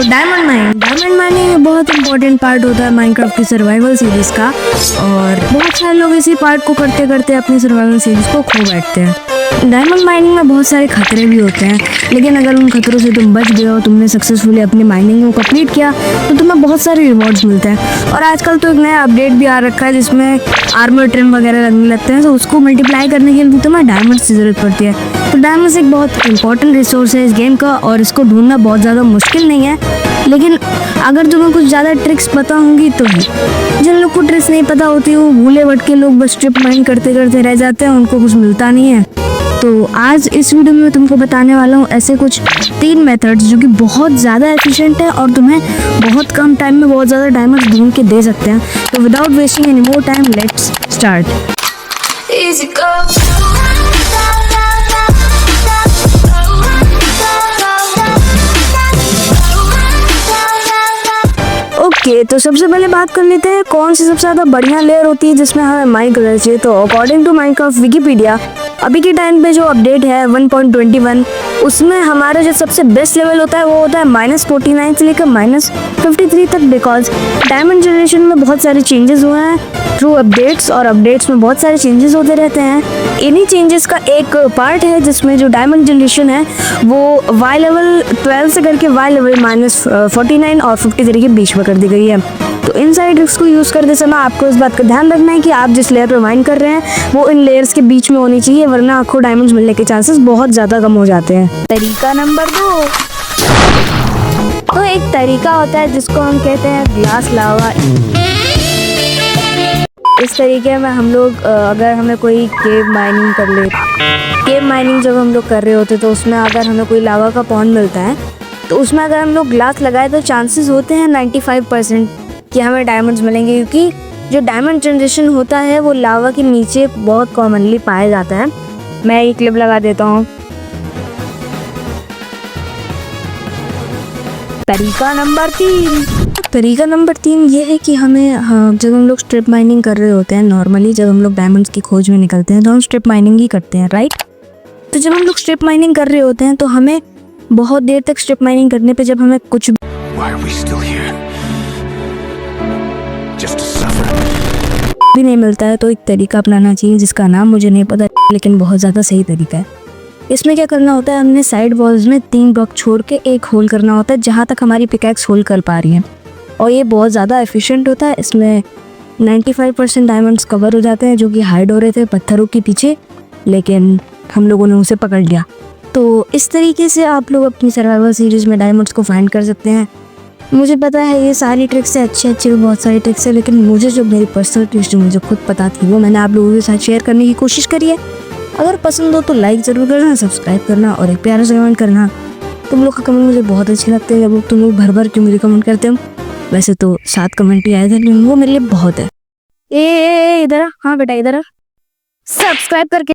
Diamond mining बहुत important part होता है माइनक्राफ्ट की सर्वाइवल सीरीज का। और बहुत सारे लोग इसी पार्ट को करते करते अपनी सर्वाइवल सीरीज को खो बैठते हैं। डायमंड माइनिंग में बहुत सारे खतरे भी होते हैं, लेकिन अगर उन खतरों से तुम बच गए हो, तुमने सक्सेसफुली अपनी माइनिंग को कंप्लीट किया, तो तुम्हें बहुत सारे रिवॉर्ड्स मिलते हैं। और आजकल तो एक नया अपडेट भी आ रखा है जिसमें आर्मर ट्रिम वगैरह लगने लगते हैं, तो उसको मल्टीप्लाई करने के लिए तुम्हें डायमंड्स की ज़रूरत पड़ती है। तो डायमंड्स एक बहुत इंपॉर्टेंट रिसोर्स है इस गेम का, और इसको ढूंढना बहुत ज़्यादा मुश्किल नहीं है। लेकिन अगर तुम्हें कुछ ज़्यादा ट्रिक्स पता होंगी तो ही। जिन लोग को ट्रिक्स नहीं पता होती, वो भूले भटके लोग बस स्ट्रिप माइन करते करते रह जाते हैं, उनको कुछ मिलता नहीं है। तो आज इस वीडियो में तुमको बताने वाला हूँ ऐसे कुछ 3 मेथड्स जो कि बहुत ज़्यादा एफिशिएंट है और तुम्हें बहुत कम टाइम में बहुत ज़्यादा डायमंड्स ढूंढ के दे सकते हैं। तो without wasting any more time, let's start. Okay, तो सबसे पहले बात कर लेते हैं कौन सी सबसे ज़्यादा बढ़िया लेयर होती है जिसमें हमें माइन करना चाहिए। तो अकॉर्डिंग टू माइनक्राफ्ट विकिपीडिया, अभी के टाइम पे जो अपडेट है 1.21, उसमें हमारा जो सबसे बेस्ट लेवल होता है वो होता है -49 से लेकर -53 तक। बिकॉज डायमंड जनरेशन में बहुत सारे चेंजेस हुए हैं थ्रू अपडेट्स, और अपडेट्स में बहुत सारे चेंजेस होते रहते हैं। इन्हीं चेंजेस का एक पार्ट है जिसमें जो डायमंड जनरेशन है वो वाई लेवल 12 से करके वाई लेवल -49 और 53 के बीच में कर दी गई है। तो इन सारे ट्रिक्स को यूज़ करते समय आपको इस बात का ध्यान रखना है कि आप जिस लेयर पर माइन कर रहे हैं वो इन लेयर्स के बीच में होनी चाहिए, वरना आपको डायमंड्स मिलने के चांसेस बहुत ज़्यादा कम हो जाते हैं। तरीका नंबर 2, तो एक तरीका होता है जिसको हम कहते हैं ग्लास लावा। इस तरीके में हम लोग अगर हमें कोई केव माइनिंग कर ले, केव माइनिंग जब हम लोग कर रहे होते तो उसमें अगर हमें कोई लावा का पॉन्ड मिलता है तो उसमें अगर हम लोग ग्लास लगाए तो चांसेस होते हैं 95% कि हमें डायमंड्स मिलेंगे, क्योंकि जो डायमंड जनरेशन होता है वो लावा के नीचे बहुत कॉमनली पाया जाता है। मैं ये क्लिप लगा देता हूँ। तरीका नंबर 3 ये है कि हमें जब हम लोग स्ट्रिप माइनिंग कर रहे होते हैं, नॉर्मली जब हम लोग डायमंड्स की खोज में निकलते हैं तो हम स्ट्रिप माइनिंग ही करते हैं, राइट। तो जब हम लोग स्ट्रिप माइनिंग कर रहे होते हैं तो हमें बहुत देर तक स्ट्रिप माइनिंग करने पे जब हमें कुछ भी नहीं मिलता है तो एक तरीका अपनाना चाहिए जिसका नाम मुझे नहीं पता, लेकिन बहुत ज़्यादा सही तरीका है। इसमें क्या करना होता है, हमने साइड वॉल्स में 3 ब्लॉक छोड़ के एक होल करना होता है जहाँ तक हमारी पिकैक्स होल कर पा रही है, और ये बहुत ज़्यादा एफिशिएंट होता है। इसमें 95% डायमंड्स कवर हो जाते हैं जो कि हाइड हो रहे थे पत्थरों के पीछे, लेकिन हम लोगों ने उसे पकड़ लिया। तो इस तरीके से आप लोग अपनी सर्वाइवल सीरीज़ में डायमंड्स को फाइंड कर सकते हैं। मुझे पता है ये सारी ट्रिक्स है, अच्छी भी बहुत सारी ट्रिक्स है, लेकिन मुझे जो मेरी पर्सनल ट्रिक्स जो मुझे खुद पता थी वो मैंने आप लोगों के साथ शेयर करने की कोशिश करी है। अगर पसंद हो तो लाइक ज़रूर करना, सब्सक्राइब करना और एक प्यारा सा कमेंट करना। तुम लोग का कमेंट मुझे बहुत अच्छे लगते हैं, जब तुम लोग भर भर के मुझे कमेंट करते हो। वैसे तो 7 कमेंट ही आए थे, लेकिन वो मेरे लिए बहुत है। इधर, हाँ बेटा इधर, सब्सक्राइब करके